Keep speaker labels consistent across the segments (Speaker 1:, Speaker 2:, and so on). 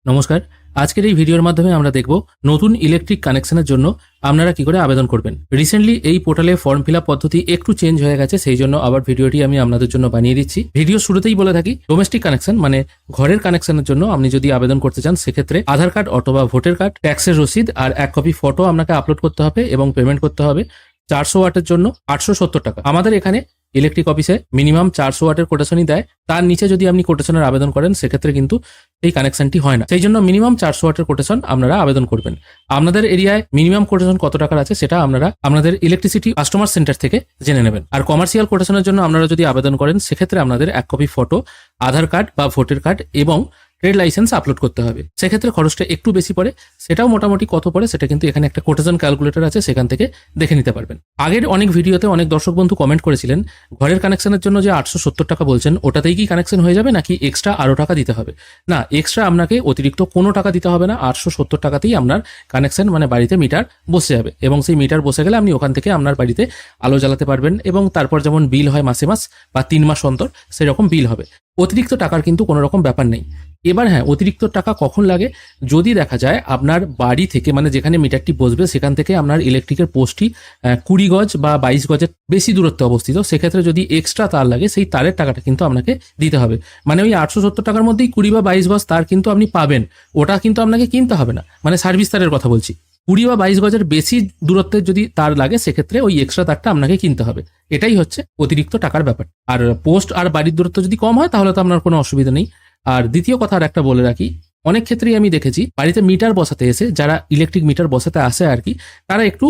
Speaker 1: নমস্কার। আজকের এই ভিডিওর মাধ্যমে আমরা দেখব নতুন ইলেকট্রিক কানেকশনের জন্য আপনারা কি করে আবেদন করবেন। রিসেন্টলি এই পোর্টালে ফর্ম ফিল আপ পদ্ধতি একটু চেঞ্জ হয়ে গেছে, সেই জন্য আবার ভিডিওটি আমি আপনাদের জন্য বানিয়ে দিচ্ছি। ভিডিও শুরুতেই বলে থাকি, ডোমেস্টিক কানেকশন মানে ঘরের কানেকশনের জন্য আপনি যদি আবেদন করতে চান সেক্ষেত্রে আধার কার্ড অথবা ভোটার কার্ড, ট্যাক্সের রসিদ আর 1 কপি ফটো আপনাকে আপলোড করতে হবে এবং পেমেন্ট করতে হবে 400 ওয়াটের জন্য 870 টাকা। আমাদের এখানে ইলেকট্রিক অফিসে মিনিমাম 400 ওয়াটের কোটেশনই দেয়, তার নিচে যদি আপনি কোটেশনের আবেদন করেন সেক্ষেত্রে কিন্তু এই কানেকশনটি হয় না। সেই জন্য মিনিমাম 400 ওয়াটের কোটেশন আপনারা আবেদন করবেন। আপনাদের এরিয়ায় মিনিমাম কোটেশন কত টাকার আছে সেটা আপনারা আপনাদের ইলেকট্রিসিটি কাস্টমার সেন্টার থেকে জেনে নেবেন। আর কমার্শিয়াল কোটেশনের জন্য আপনারা যদি আবেদন করেন সেক্ষেত্রে আপনাদের 1 কপি ফটো, আধার কার্ড বা ভোটার কার্ড এবং ট্রেড লাইসেন্স আপলোড করতে হবে। সেক্ষেত্রে খরচটা একটু বেশি পড়ে, সেটাও মোটামুটি কত পড়ে সেটা কিন্তু এখানে একটা কোটেশন ক্যালকুলেটর আছে, সেখান থেকে দেখে নিতে পারবেন। আগের অনেক ভিডিওতে অনেক দর্শক বন্ধু কমেন্ট করেছিলেন ঘরের কানেকশনের জন্য যে 870 টাকা বলছেন ওটাতেই কি কানেকশন হয়ে যাবে নাকি এক্সট্রা আরও টাকা দিতে হবে। না, এক্সট্রা আপনাকে অতিরিক্ত কোনো টাকা দিতে হবে না। 870 টাকাতেই আপনার কানেকশন মানে বাড়িতে মিটার বসে যাবে এবং সেই মিটার বসে গেলে আপনি ওখান থেকে আপনার বাড়িতে আলো জ্বালাতে পারবেন এবং তারপর যেমন বিল হয় মাসে মাস বা 3 মাস অন্তর সেরকম বিল হবে। অতিরিক্ত টাকার কিন্তু কোনো রকম ব্যাপার নেই। এবার হ্যাঁ, অতিরিক্ত টাকা কখন লাগে, যদি দেখা যায় আপনার বাড়ি থেকে মানে যেখানে মিটারটি বসবে সেখান থেকে আপনার ইলেকট্রিকের পোস্টটি 20 গজ বা 22 গজের বেশি দূরত্বে অবস্থিত, সেক্ষেত্রে যদি এক্সট্রা তার লাগে সেই তারের টাকাটা কিন্তু আপনাকে দিতে হবে। মানে ওই 870 টাকার মধ্যেই 20 বা 22 গজ তার কিন্তু আপনি পাবেন, ওটা কিন্তু আপনাকে কিনতে হবে না। মানে সার্ভিস তারের কথা বলছি। 20 বা 22 গজের বেশি দূরত্বের যদি তার লাগে সেক্ষেত্রে ওই এক্সট্রা তারটা আপনাকে কিনতে হবে। এটাই হচ্ছে অতিরিক্ত টাকার ব্যাপার। আর পোস্ট আর বাড়ির দূরত্ব যদি কম হয় তাহলে তো আপনার কোনো অসুবিধা নেই। আর দ্বিতীয় কথা আর একটা বলে রাখি, অনেক ক্ষেত্রেই আমি দেখেছি বাড়িতে মিটার বসাতে এসে যারা ইলেকট্রিক মিটার বসাতে আসে আর কি, তারা একটু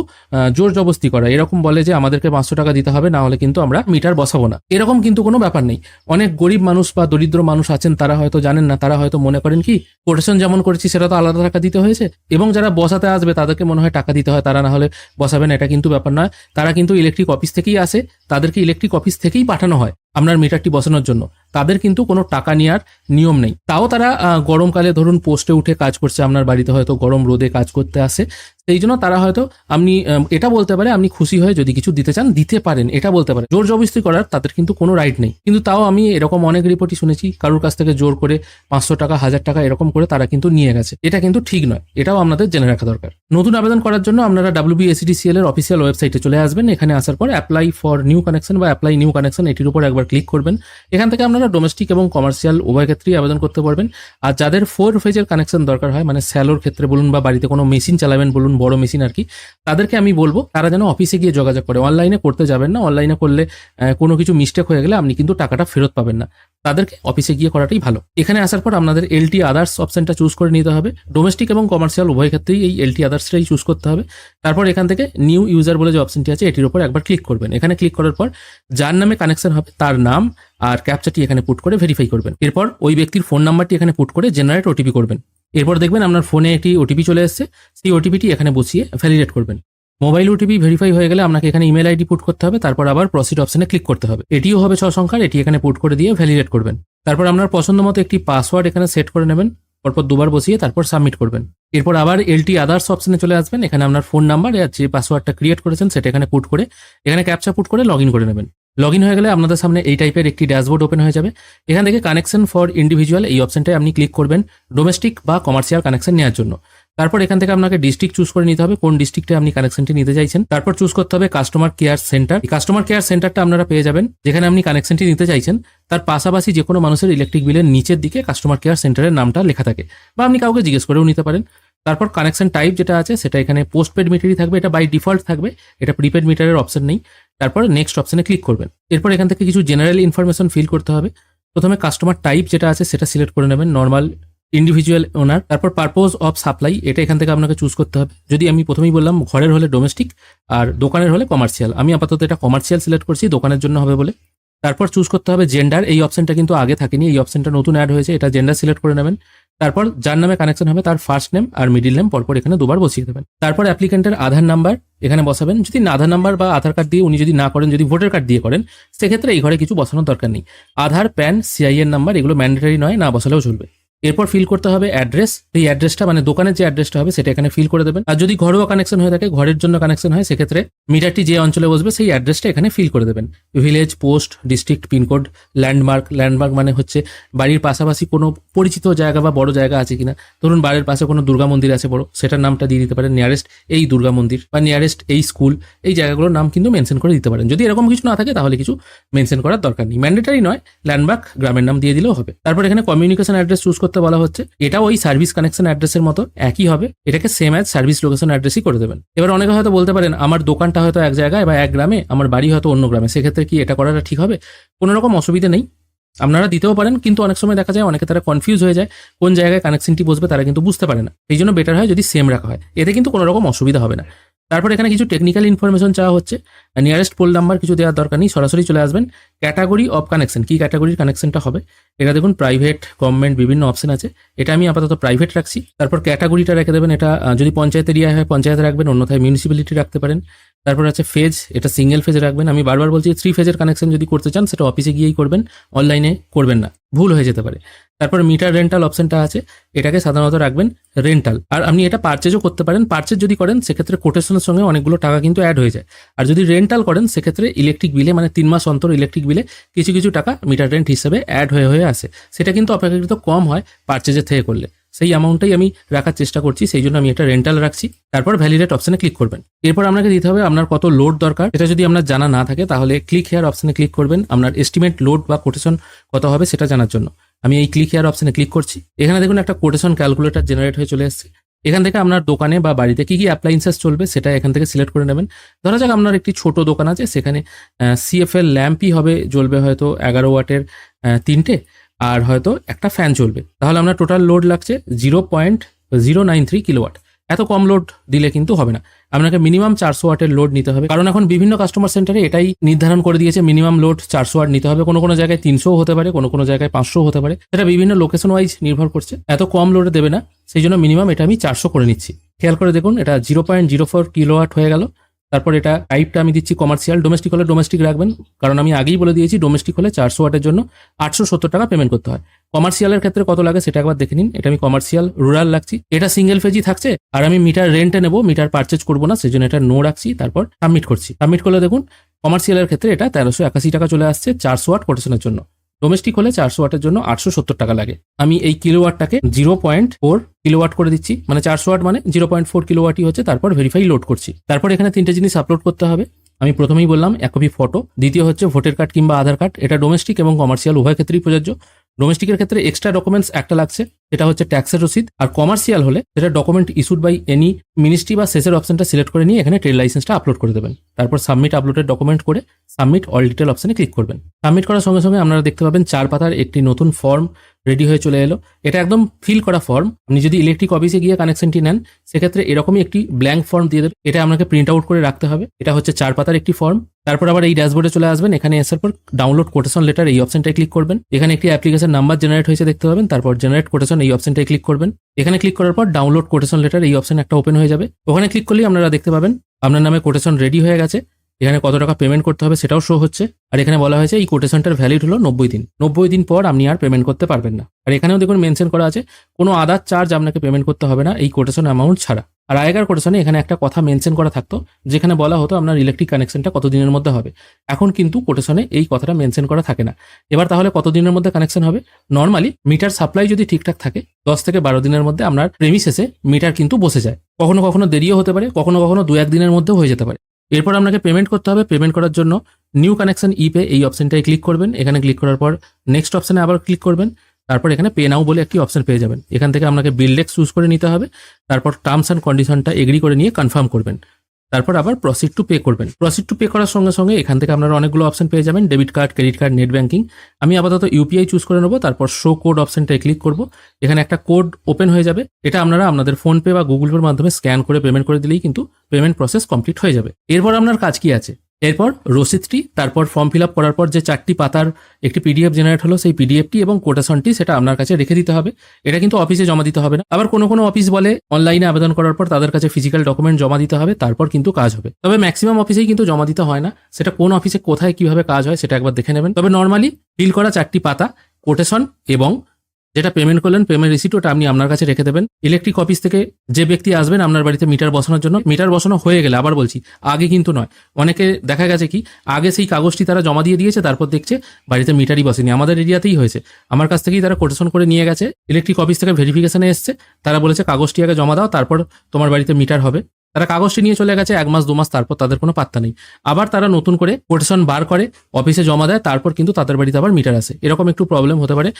Speaker 1: জোর জবস্তি করে, এরকম বলে যে আমাদেরকে 500 টাকা দিতে হবে, না হলে কিন্তু আমরা মিটার বসাবো না। এরকম কিন্তু কোনো ব্যাপার নেই। অনেক গরিব মানুষ বা দরিদ্র মানুষ আছেন, তারা হয়তো জানেন না, তারা হয়তো মনে করেন কি কোটেশন যেমন করেছি সেটা তো আলাদা টাকা দিতে হয়েছে, এবং যারা বসাতে আসবে তাদেরকে মনে হয় টাকা দিতে হয়, তারা না হলে বসাবেন, এটা কিন্তু ব্যাপার নয়। তারা কিন্তু ইলেকট্রিক অফিস থেকেই আসে, তাদেরকে ইলেকট্রিক অফিস থেকেই পাঠানো হয় আপনার মিটারটি বসানোর জন্য। তাদের কিন্তু কোনো টাকা নেওয়ার নিয়ম নেই। তাও তারা গরমকালে ধরুন পোস্টে উঠে কাজ করছে, আপনার বাড়িতে হয়তো গরম রোদে কাজ করতে আসে, সেই জন্য তারা হয়তো আপনি এটা বলতে পারে আপনি খুশি হয়ে যদি কিছু দিতে চান দিতে পারেন, এটা বলতে পারে। জোর জবরদস্তি করার তাদের কিন্তু কোনো রাইট নেই। কিন্তু তাও আমি এরকম অনেক রিপোর্টই শুনেছি কারোর কাছ থেকে জোর করে 500 টাকা 1000 টাকা এরকম করে তারা কিন্তু নিয়ে গেছে। এটা কিন্তু ঠিক নয়, এটাও আপনাদের জেনে রাখা দরকার। নতুন আবেদন করার জন্য আপনারা WBSEDCL এর অফিসিয়াল ওয়েবসাইটে চলে আসবেন। এখানে আসার পর অ্যাপ্লাই ফর নিউ কানেকশন বা অ্যাপ্লাই নিউ কানেকশন এটির উপর একবার ক্লিক করবেন। এখান থেকে আপনারা ডোমেস্টিক এবং কমার্শিয়াল উভয় ক্ষেত্রেই আবেদন করতে পারবেন। আর যাদের 4 ফেজের কানেকশন দরকার হয়, মানে স্যালোর ক্ষেত্রে বলুন বা বাড়িতে কোনো মেশিন চালাবেন বলুন, বড় মেশিন আর কি, তাদেরকে আমি বলবো তারা যেন অফিসে গিয়ে যোগাযোগ করে। অনলাইনে করতে যাবেন না, অনলাইনে করলে কোনো কিছু মিস্টেক হয়ে গেলে আপনি কিন্তু টাকাটা ফেরত পাবেন না। তাদেরকে অফিসে গিয়ে করাটাই ভালো। এখানে আসার পর আপনাদের LT আদার্স অপশনটা চুজ করে নিতে হবে। ডোমেস্টিক এবং কমার্শিয়াল উভয় ক্ষেত্রেই এই LT আদার্সটাই চুজ করতে হবে। তারপর এখান থেকে নিউ ইউজার বলে যে অপশনটি আছে এটির উপর একবার ক্লিক করবেন। এখানে ক্লিক করার পর যার নামে কানেকশন হবে তার নাম আর ক্যাপচাটি এখানে পুট করে ভেরিফাই করবেন। এরপর ওই ব্যক্তির ফোন নাম্বারটি এখানে পুট করে জেনারেট OTP করবেন। এরপর দেখবেন আপনার ফোনে একটি OTP চলে এসেছে, সেই OTPটি এখানে বসিয়ে ভ্যালিডেট করবেন। মোবাইল OTP ভেরিফাই হয়ে গেলে আপনাকে এখানে ইমেল ID পুট করতে হবে, তারপর আবার প্রসিড অপশনে ক্লিক করতে হবে। এটিও হবে 6 সংখ্যার, এটি এখানে পুট করে দিয়ে ভ্যালিডেট করবেন। তারপর আপনার পছন্দ মতো একটি পাসওয়ার্ড এখানে সেট করে নেবেন, পরপর 2বার বসিয়ে তারপর সাবমিট করবেন। এরপর আবার LT আদার্স অপশনে চলে আসবেন। এখানে আপনার ফোন নাম্বার আর যে পাসওয়ার্ডটা ক্রিয়েট করেছেন সেটা এখানে পুট করে এখানে ক্যাপচা পুট করে লগ ইন করে নেবেন। লগ ইন হয়ে গেলে আপনাদের সামনে এই টাইপের একটি ড্যাশবোর্ড ওপেন হয়ে যাবে। এখান থেকে কানেকশন ফর ইন্ডিভিজুয়াল এই অপশনটায় আপনি ক্লিক করবেন ডোমেস্টিক বা কমার্শিয়াল কানেকশন নেওয়ার জন্য। তারপর এখান থেকে আপনাকে ডিস্ট্রিক্ট চুজ করে নিতে হবে, কোন ডিস্ট্রিক্টে আপনি কানেকশনটি নিতে চাইছেন। তারপর চুজ করতে হবে কাস্টমার কেয়ার সেন্টার। এই কাস্টমার কেয়ার সেন্টারটা আপনারা পেয়ে যাবেন যেখানে আপনি কানেকশনটি নিতে চাইছেন, তার পাশাপাশি যে কোনো মানুষের ইলেকট্রিক বিলের নিচের দিকে কাস্টমার কেয়ার সেন্টারের নামটা লেখা থাকে, বা আপনি কাউকে জিজ্ঞেস করেও নিতে পারেন। তারপর কানেকশন টাইপ যেটা আছে সেটা এখানে পোস্টপেড মিটারই থাকবে, এটা বাই ডিফল্ট থাকবে, এটা প্রিপেড মিটারের অপশন নেই। তারপর নেক্সট অপশনে ক্লিক করবেন। এরপর এখান থেকে কিছু জেনারেল ইনফরমেশন ফিল করতে হবে। প্রথমে কাস্টমার টাইপ যেটা আছে সেটা সিলেক্ট করে নেবেন, নর্মাল, ইন্ডিভিজুয়াল, ওনার। তারপর পারপোজ অফ সাপ্লাই এটা এখান থেকে আপনাকে চুজ করতে হবে। যদি আমি প্রথমেই বললাম ঘরের হলে ডোমেস্টিক আর দোকানের হলে কমার্শিয়াল, আমি আপাতত এটা কমার্শিয়াল সিলেক্ট করছি দোকানের জন্য হবে বলে। তারপর চুজ করতে হবে জেন্ডার, এই অপশনটা কিন্তু আগে থাকেনি, এই অপশনটা নতুন অ্যাড হয়েছে, এটা জেন্ডার সিলেক্ট করে নেবেন। তারপর যার নামে কানেকশন হবে তার ফার্স্ট নেম আর মিডিল নেম পরপর এখানে 2বার বসিয়ে দেবেন। তারপর অ্যাপ্লিকেন্টের আধার নাম্বার এখানে বসাবেন। যদি আধার নাম্বার বা আধার কার্ড দিয়ে উনি যদি না করেন, যদি ভোটার কার্ড দিয়ে করেন, সেক্ষেত্রে এই ঘরে কিছু বসানোর দরকার নেই। আধার, প্যান, CIN নাম্বার এগুলো ম্যান্ডেটরি নয়, না বসালেও চলবে। এরপর ফিল করতে হবে অ্যাড্রেস। এই অ্যাড্রেসটা মানে দোকানের যে অ্যাড্রেসটা হবে সেটা এখানে ফিল করে দেবেন। আর যদি ঘরোয়া কানেকশন হয়ে থাকে, ঘরের জন্য কানেকশন হয়, সেক্ষেত্রে মিটারটি যে অঞ্চলে বসবে সেই অ্যাড্রেসটা এখানে ফিল করে দেবেন। Village, post, district, pincode, landmark. Landmark মানে হচ্ছে বাড়ির পাশাপাশি কোনো পরিচিত জায়গা বা বড় জায়গা আছে কিনা। ধরুন বাড়ির পাশে কোনো দুর্গা মন্দির আছে বড়, সেটার নামটা দিয়ে দিতে পারেন নিয়ারেস্ট এই দুর্গা মন্দির বা নিয়ারেস্ট এই স্কুল। এই জায়গাগুলোর নাম কিন্তু মেনশন করে দিতে পারেন। যদি এরকম কিছু না থাকে তাহলে কিছু মেনশন করার দরকার নেই, ম্যান্ডেটারি নয়। ল্যান্ডমার্ক গ্রামের নাম দিয়ে দিলেও হবে। তারপর এখানে কমিউনিকেশন অ্যাড্রেস চুজ করতে বলা হচ্ছে। এটাও ওই সার্ভিস কানেকশন অ্যাড্রেসের মতো একই হবে, এটাকে সেম অ্যাজ সার্ভিস লোকেশন অ্যাড্রেসই করে দেবেন। এবার অনেকে হয়তো বলতে পারেন আমার দোকানটা হয়তো এক জায়গায় বা এক গ্রামে, আমার বাড়ি হয়তো অন্য গ্রামে, সেক্ষেত্রে কি এটা করাটা ঠিক হবে? কোনো রকম অসুবিধা নেই, আপনারা দিতেও পারেন। কিন্তু অনেক সময় দেখা যায় অনেকে তারা কনফিউজ হয়ে যায়, কোন জায়গায় কানেকশনটি বসবে তারা কিন্তু বুঝতে পারে না। এই জন্য বেটার হয় যদি সেম রাখা হয়, এতে কিন্তু কোনো রকম অসুবিধা হবে না। তারপর এখানে কিছু টেকনিক্যাল ইনফরমেশন চাওয়া হচ্ছে। নিয়ারেস্ট পোল নাম্বার কিছু দেওয়ার দরকার নেই, সরাসরি চলে আসবেন। ক্যাটাগরি অফ কানেকশন, কি ক্যাটাগরির কানেকশনটা হবে এটা দেখুন, প্রাইভেট, গভর্নমেন্ট, বিভিন্ন অপশন আছে। এটা আমি আপাতত প্রাইভেট রাখছি। তারপর ক্যাটাগরিটা রেখে দেবেন, এটা যদি পঞ্চায়েত এরিয়া হয় পঞ্চায়েতে রাখবেন, অন্যথায় মিউনিসিপ্যালিটি রাখতে পারেন। তারপর আছে ফেজ, এটা সিঙ্গেল ফেজ রাখবেন। আমি বারবার বলছি 3 ফেজের কানেকশন যদি করতে চান সেটা অফিসে গিয়েই করবেন, অনলাইনে করবেন না, ভুল হয়ে যেতে পারে। তারপর মিটার রেন্টাল অপশনটা আছে, এটাকে সাধারণত রাখবেন রেন্টাল। আর আপনি এটা পারচেজও করতে পারেন। পারচেজ যদি করেন সেক্ষেত্রে কোটেশনের সঙ্গে অনেকগুলো টাকা কিন্তু অ্যাড হয়ে যায়। আর যদি রেন্টাল করেন সেক্ষেত্রে ইলেকট্রিক বিলে, মানে 3 মাস অন্তর ইলেকট্রিক বিলে কিছু কিছু টাকা মিটার রেন্ট হিসেবে অ্যাড হয়ে আসে। সেটা কিন্তু অপেক্ষাকৃত কম হয় পারচেজের থেকে করলে। সেই অ্যামাউন্টটাই আমি রাখার চেষ্টা করছি, সেই জন্য আমি এটা রেন্টাল রাখছি। তারপর ভ্যালিডেট অপশনে ক্লিক করবেন। এরপর আপনাকে দিতে হবে আপনার কত লোড দরকার। এটা যদি আপনার জানা না থাকে তাহলে ক্লিক হেয়ার অপশনে ক্লিক করবেন, আপনার এস্টিমেট লোড বা কোটেশন কত হবে সেটা জানার জন্য। আমি এই ক্লিক হেয়ার অপশনে ক্লিক করছি। এখানে দেখুন একটা কোটেশন ক্যালকুলেটর জেনারেট হয়ে চলে এসেছে। এখান থেকে আপনার দোকানে বা বাড়িতে কি কি অ্যাপ্লায়েন্সেস চলবে সেটা এখান থেকে সিলেক্ট করে নেবেন। ধরা যাক আপনার একটি ছোট দোকান আছে, সেখানে CFL ল্যাম্পই হবে, জ্বলবে হয়তো 11 ওয়াটের 3টে, আর হয়তো একটা ফ্যান চলবে। তাহলে আপনার টোটাল লোড লাগছে 0.093 কিলোওয়াট। এত কম লোড দিলে কিন্তু হবে না, আপনাকে মিনিমাম 400 ওয়াটের লোড নিতে হবে। কারণ এখন বিভিন্ন কাস্টমার সেন্টারে এটাই নির্ধারণ করে দিয়েছে, মিনিমাম লোড 400 ওয়াট নিতে হবে। কোনো কোনো জায়গায় 300 হতে পারে, কোনো কোনো জায়গায় 500 হতে পারে, এটা বিভিন্ন লোকেশন ওয়াইজ নির্ভর করছে। এত কম লোডে দেবে না, সেই জন্য মিনিমাম এটা আমি 400 করে নিচ্ছি। খেয়াল করে দেখুন, এটা 0.04 কিলোওয়াট হয়ে গেল। তারপর এটা টাইপটা আমি দিচ্ছি কমার্শিয়াল। ডোমেস্টিক হলে ডোমেস্টিক রাখবেন, কারণ আমি আগেই বলে দিয়েছি ডোমেস্টিক হলে 400 ওয়াটের জন্য 870 টাকা পেমেন্ট করতে হয়। কমার্শিয়ালের ক্ষেত্রে কত লাগে সেটা একবার দেখে নিন। এটা আমি কমার্শিয়াল রুরাল রাখছি। এটা সিঙ্গেল ফেজই থাকছে, আর আমি মিটার রেন্টে নেবো, মিটার পারচেজ করবো না, সেজন্য এটা নো রাখছি। তারপর সাবমিট করছি। সাবমিট করলে দেখুন কমার্শিয়ালের ক্ষেত্রে এটা 1381 টাকা চলে আসছে 400 ওয়াট কোটেশনের জন্য। ডোমেস্টিক হলে 400 ওয়াটের জন্য 870 টাকা লাগে। আমি এই কিলোওয়াটটাকে 0.4 কিলোওয়াট করে দিচ্ছি, মানে 400 ওয়াট মানে 0.4 কিলোওয়াটই হচ্ছে। তারপর ভেরিফাই লোড করছি। তারপর এখানে 3টে জিনিস আপলোড করতে হবে। আমি প্রথমেই বললাম 1 কপি ফটো, দ্বিতীয় হচ্ছে ভোটার কার্ড কিংবা আধার কার্ড। এটা ডোমেস্টিক এবং কমার্শিয়াল উভয় ক্ষেত্রেই প্রযোজ্য। ডোমেস্টিকের ক্ষেত্রে এক্সট্রা ডকুমেন্টস একটা লাগছে, এটা হচ্ছে ট্যাক্সের রসিদ। আর কমার্শিয়াল হলে সেটা document issued by any ministry বা সেসের অপশনটা সিলেক্ট করে নিয়ে এখানে ট্রেড লাইসেন্সটা আপলোড করে দেবেন। তারপর সাবমিট আপলোডেড ডকুমেন্ট করে সাবমিট অল ডিটেল অপশনে ক্লিক করবেন। সাবমিট করার সঙ্গে সঙ্গে আপনারা দেখতে পাবেন 4 পাতার একটি নতুন ফর্ম রেডি হয়ে চলে এলো। এটা একদম ফিল করা ফর্ম। আপনি যদি ইলেকট্রিক অফিসে গিয়ে কানেকশনটি নেন সেক্ষেত্রে এরকমই একটি ব্ল্যাঙ্ক ফর্ম দিয়ে দেবে, এটা আপনাকে প্রিন্ট আউট করে রাখতে হবে। এটা হচ্ছে 4 পাতার একটি ফর্ম। তারপর আবার এই ড্যাশবোর্ডে চলে আসবেন। এখানে আসার পর ডাউনলোড কোটেশন লেটার এই অপশনটায় ক্লিক করবেন। এখানে একটি অ্যাপ্লিকেশন নাম্বার জেনারেট হয়েছে দেখতে পাবেন। তারপর জেনারেট কোটেশন এই অপশনটায় ক্লিক করবেন। এখানে ক্লিক করার পর ডাউনলোড কোটেশন লেটার এই অপশন একটা ওপেন হয়ে যাবে। ওখানে ক্লিক করলেই আপনারা দেখতে পাবেন আপনার নামে কোটেশন রেডি হয়ে গেছে। এখানে কত টাকা পেমেন্ট করতে হবে সেটাও শো হচ্ছে। আর এখানে বলা হয়েছে এই কোটেশনটার ভ্যালিড হলো 90 দিন। 90 দিন পর আপনি আর পেমেন্ট করতে পারবেন না। আর এখানেও দেখুন মেনশন করা আছে কোনো আদার চার্জ আপনাকে পেমেন্ট করতে হবে না এই কোটেশন অ্যামাউন্ট ছাড়া। আর আগেকার কোটেশনে এখানে একটা কথা মেনশন করা থাকতো, যেখানে বলা হতো আপনার ইলেকট্রিক কানেকশনটা কত দিনের মধ্যে হবে। এখন কিন্তু কোটেশনে এই কথাটা মেনশন করা থাকে না। এবার তাহলে কত দিনের মধ্যে কানেকশন হবে? নর্মালি মিটার সাপ্লাই যদি ঠিকঠাক থাকে 10 থেকে 12 দিনের মধ্যে আপনার প্রেমিসেসে মিটার কিন্তু বসে যায়। কখনো কখনো দেরিও হতে পারে, কখনো কখনো 2-1 দিনের মধ্যেও হয়ে যেতে পারে। এরপর আপনাকে পেমেন্ট করতে হবে। পেমেন্ট করার জন্য নিউ কানেকশন ইপে এই অপশনটায় ক্লিক করবেন। এখানে ক্লিক করার পর নেক্সট অপশনে আবার ক্লিক করবেন। তারপর এখানে পে নাও বলে একটি অপশন পেয়ে যাবেন। এখান থেকে আপনাকে বিল ডেক্স চুজ করে নিতে হবে। তারপর টার্মস অ্যান্ড কন্ডিশনটা এগ্রি করে নিয়ে কনফার্ম করবেন। তারপর আবার প্রসিড টু পে করবেন। প্রসিড টু পে করার সঙ্গে সঙ্গে এখান থেকে আপনারা অনেকগুলো অপশন পেয়ে যাবেন, debit card, credit card, net banking. আমি আপাতত ইউপিআই চুজ করে নেবো। তারপর শো কোড অপশনটায় ক্লিক করব। এখানে একটা কোড ওপেন হয়ে যাবে। এটা আপনারা আপনাদের ফোনপে বা গুগল পের মাধ্যমে স্ক্যান করে পেমেন্ট করে দিলেই কিন্তু পেমেন্ট প্রসেস কমপ্লিট হয়ে যাবে। এরপর আপনার কাজ কি আছে? এরপর রসিদটি, তারপর ফর্ম ফিল আপ করার পর যে 4টি পাতার একটি পিডিএফ জেনারেট হলো সেই পিডিএফটি এবং কোটেশনটি সেটা আপনার কাছে রেখে দিতে হবে। এটা কিন্তু অফিসে জমা দিতে হবে না। আবার কোনো কোনো অফিস বলে অনলাইনে আবেদন করার পর তাদের কাছে ফিজিক্যাল ডকুমেন্ট জমা দিতে হবে, তারপর কিন্তু কাজ হবে। তবে ম্যাক্সিমাম অফিসেই কিন্তু জমা দিতে হয় না। সেটা কোন অফিসে কোথায় কিভাবে কাজ হয় সেটা একবার দেখে নেবেন। তবে নর্মালি ফিল করা 4টি পাতা, কোটেশন এবং যেটা পেমেন্ট করলেন পেমেন্ট রিসিট ওটা আপনি আপনার কাছে রেখে দেবেন। ইলেকট্রিক অফিস থেকে যে ব্যক্তি আসবেন আপনার বাড়িতে মিটার বসানোর জন্য, মিটার বসানো হয়ে গেলে, আবার বলছি আগে কিন্তু নয়, অনেকে দেখা গেছে কি আগে সেই কাগজটি তারা জমা দিয়ে দিয়েছে, তারপর দেখছে বাড়িতে মিটারই বসেনি। আমাদের এরিয়াতেই হয়েছে, আমার কাছ থেকেই তারা কোটেশন করে নিয়ে গেছে, ইলেকট্রিক অফিস থেকে ভেরিফিকেশনে এসছে, তারা বলেছে কাগজটি আগে জমা দাও তারপর তোমার বাড়িতে মিটার হবে। তারা কাগজটি নিয়ে চলে গেছে 1 মাস 2 মাস, তারপর তাদের কোনো পাত্তা নেই। আবার তারা নতুন করে কোটেশন বার করে অফিসে জমা দেয়, তারপর কিন্তু তাদের বাড়িতে আবার মিটার আসে। এরকম একটু প্রবলেম হতে পারে।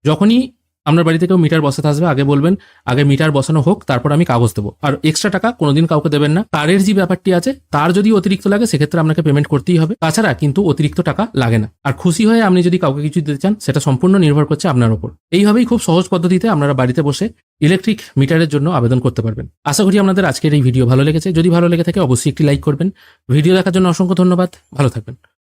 Speaker 1: যখনই আপনার বাড়িতে কেউ মিটার বসাতে আসবে আগে বলবেন আগে মিটার বসানো হোক, তারপর আমি কাগজ দেবো। আর এক্সট্রা টাকা কোনোদিন কাউকে দেবেন না। তারের যে ব্যাপারটি আছে, তার যদি অতিরিক্ত লাগে সেক্ষেত্রে আপনাকে পেমেন্ট করতেই হবে, তাছাড়া কিন্তু অতিরিক্ত টাকা লাগে না। আর খুশি হয়ে আপনি যদি কাউকে কিছু দিতে চান সেটা সম্পূর্ণ নির্ভর করছে আপনার উপর। এইভাবেই খুব সহজ পদ্ধতিতে আপনারা বাড়িতে বসে ইলেকট্রিক মিটারের জন্য আবেদন করতে পারবেন। আশা করি আপনাদের আজকের এই ভিডিও ভালো লেগেছে। যদি ভালো লেগে থাকে অবশ্যই একটি লাইক করবেন। ভিডিও দেখার জন্য অসংখ্য ধন্যবাদ। ভালো থাকবেন।